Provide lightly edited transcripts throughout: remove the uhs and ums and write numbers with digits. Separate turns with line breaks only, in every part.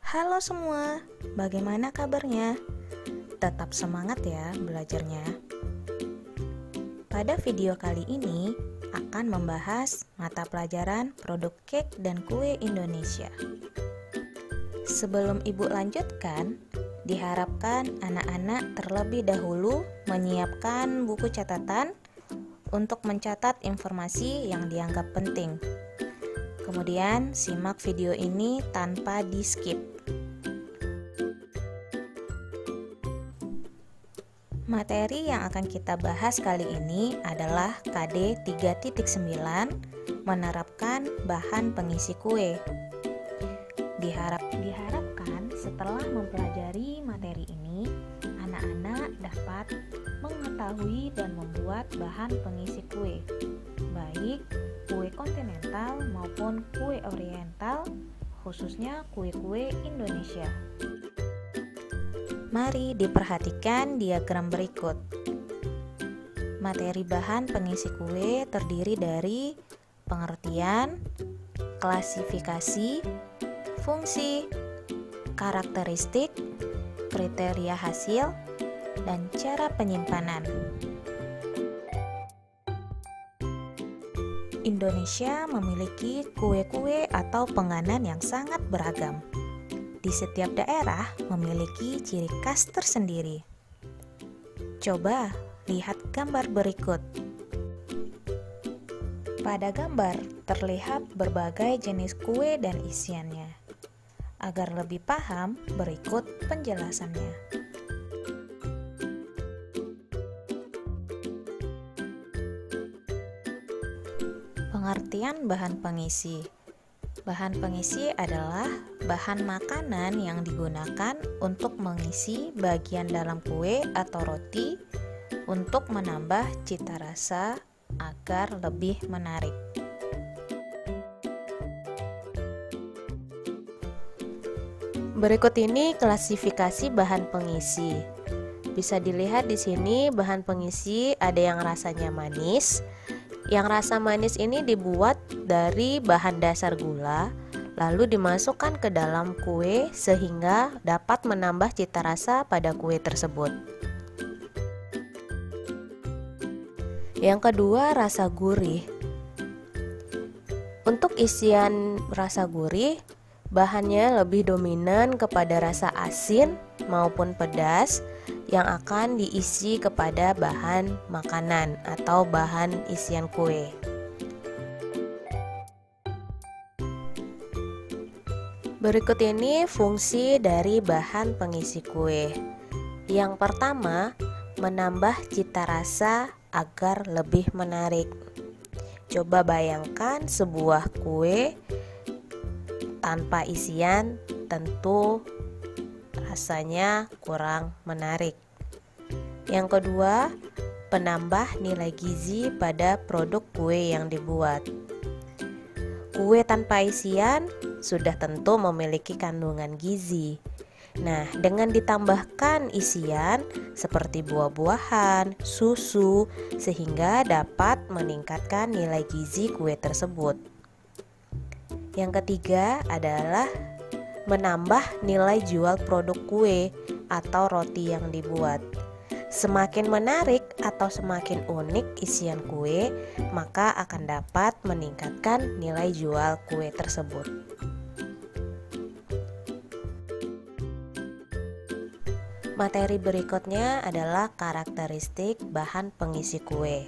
Halo semua, bagaimana kabarnya? Tetap semangat ya belajarnya. Pada video kali ini akan membahas mata pelajaran produk kek dan kue Indonesia. Sebelum Ibu lanjutkan, diharapkan anak-anak terlebih dahulu menyiapkan buku catatan untuk mencatat informasi yang dianggap penting. Kemudian simak video ini tanpa di-skip. Materi yang akan kita bahas kali ini adalah KD 3.9 menerapkan bahan pengisi kue. Diharapkan setelah mempelajari materi ini, anak-anak dapat mengetahui dan membuat bahan pengisi kue, baik kue kontinental maupun kue oriental, khususnya kue-kue Indonesia. Mari diperhatikan diagram berikut. Materi bahan pengisi kue terdiri dari pengertian, klasifikasi, fungsi, karakteristik, kriteria hasil, dan cara penyimpanan. Indonesia memiliki kue-kue atau penganan yang sangat beragam. Di setiap daerah memiliki ciri khas tersendiri. Coba lihat gambar berikut. Pada gambar terlihat berbagai jenis kue dan isiannya. Agar lebih paham, berikut penjelasannya. Pengertian bahan pengisi. Bahan pengisi adalah bahan makanan yang digunakan untuk mengisi bagian dalam kue atau roti untuk menambah cita rasa agar lebih menarik. Berikut ini klasifikasi bahan pengisi. Bisa dilihat di sini bahan pengisi ada yang rasanya manis. Yang rasa manis ini dibuat dari bahan dasar gula, lalu dimasukkan ke dalam kue sehingga dapat menambah cita rasa pada kue tersebut. Yang kedua, rasa gurih. Untuk isian rasa gurih, bahannya lebih dominan kepada rasa asin maupun pedas yang akan diisi kepada bahan makanan atau bahan isian kue. Berikut ini fungsi dari bahan pengisi kue. Yang pertama, menambah cita rasa agar lebih menarik. Coba bayangkan sebuah kue tanpa isian, tentu rasanya kurang menarik. Yang kedua, penambah nilai gizi pada produk kue yang dibuat. Kue tanpa isian sudah tentu memiliki kandungan gizi. Nah, dengan ditambahkan isian seperti buah-buahan, susu, sehingga dapat meningkatkan nilai gizi kue tersebut. Yang ketiga adalah menambah nilai jual produk kue atau roti yang dibuat. Semakin menarik atau semakin unik isian kue, maka akan dapat meningkatkan nilai jual kue tersebut. Materi berikutnya adalah karakteristik bahan pengisi kue.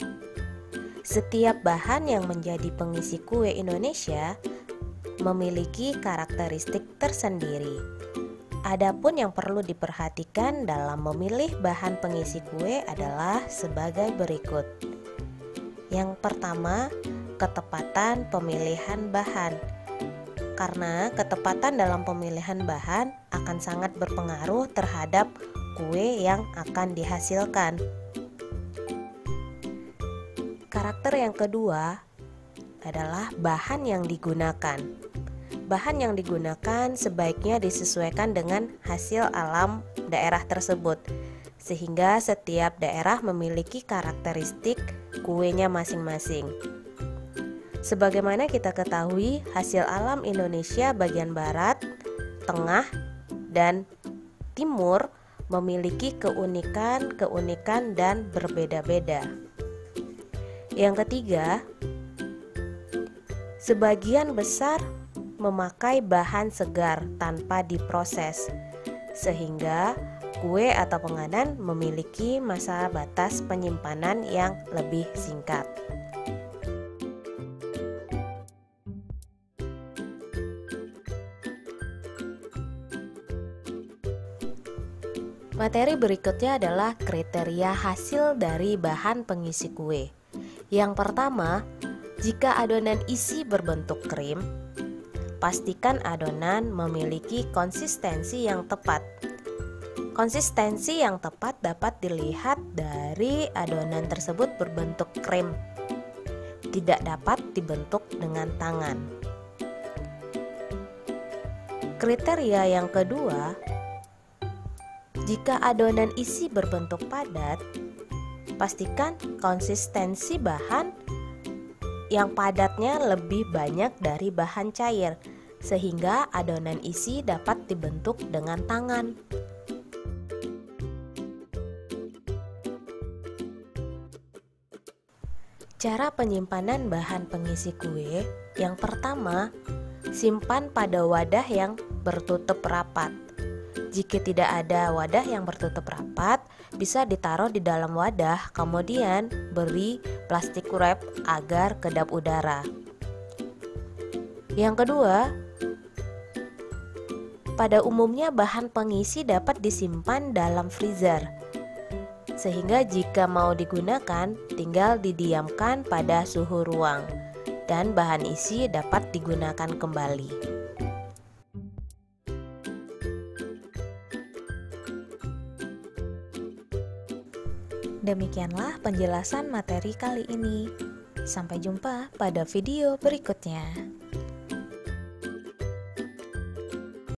Setiap bahan yang menjadi pengisi kue Indonesia memiliki karakteristik tersendiri. Adapun yang perlu diperhatikan dalam memilih bahan pengisi kue adalah sebagai berikut. Yang pertama, ketepatan pemilihan bahan. Karena ketepatan dalam pemilihan bahan akan sangat berpengaruh terhadap kue yang akan dihasilkan. Karakter yang kedua adalah bahan yang digunakan. Bahan yang digunakan sebaiknya disesuaikan dengan hasil alam daerah tersebut, sehingga setiap daerah memiliki karakteristik kuenya masing-masing. Sebagaimana kita ketahui, hasil alam Indonesia bagian barat tengah, dan timur memiliki keunikan dan berbeda-beda. Yang ketiga, sebagian besar memakai bahan segar tanpa diproses, sehingga kue atau penganan memiliki masa batas penyimpanan yang lebih singkat. Materi berikutnya adalah kriteria hasil dari bahan pengisi kue. Yang pertama, jika adonan isi berbentuk krim, pastikan adonan memiliki konsistensi yang tepat. Konsistensi yang tepat dapat dilihat dari adonan tersebut berbentuk krim, tidak dapat dibentuk dengan tangan. Kriteria yang kedua, jika adonan isi berbentuk padat, pastikan konsistensi bahan yang padatnya lebih banyak dari bahan cair, sehingga adonan isi dapat dibentuk dengan tangan. Cara penyimpanan bahan pengisi kue, yang pertama, simpan pada wadah yang bertutup rapat. Jika tidak ada wadah yang bertutup rapat, bisa ditaruh di dalam wadah, kemudian beri plastik wrap agar kedap udara. Yang kedua, pada umumnya bahan pengisi dapat disimpan dalam freezer, sehingga jika mau digunakan, tinggal didiamkan pada suhu ruang, dan bahan isi dapat digunakan kembali. Demikianlah penjelasan materi kali ini. Sampai jumpa pada video berikutnya.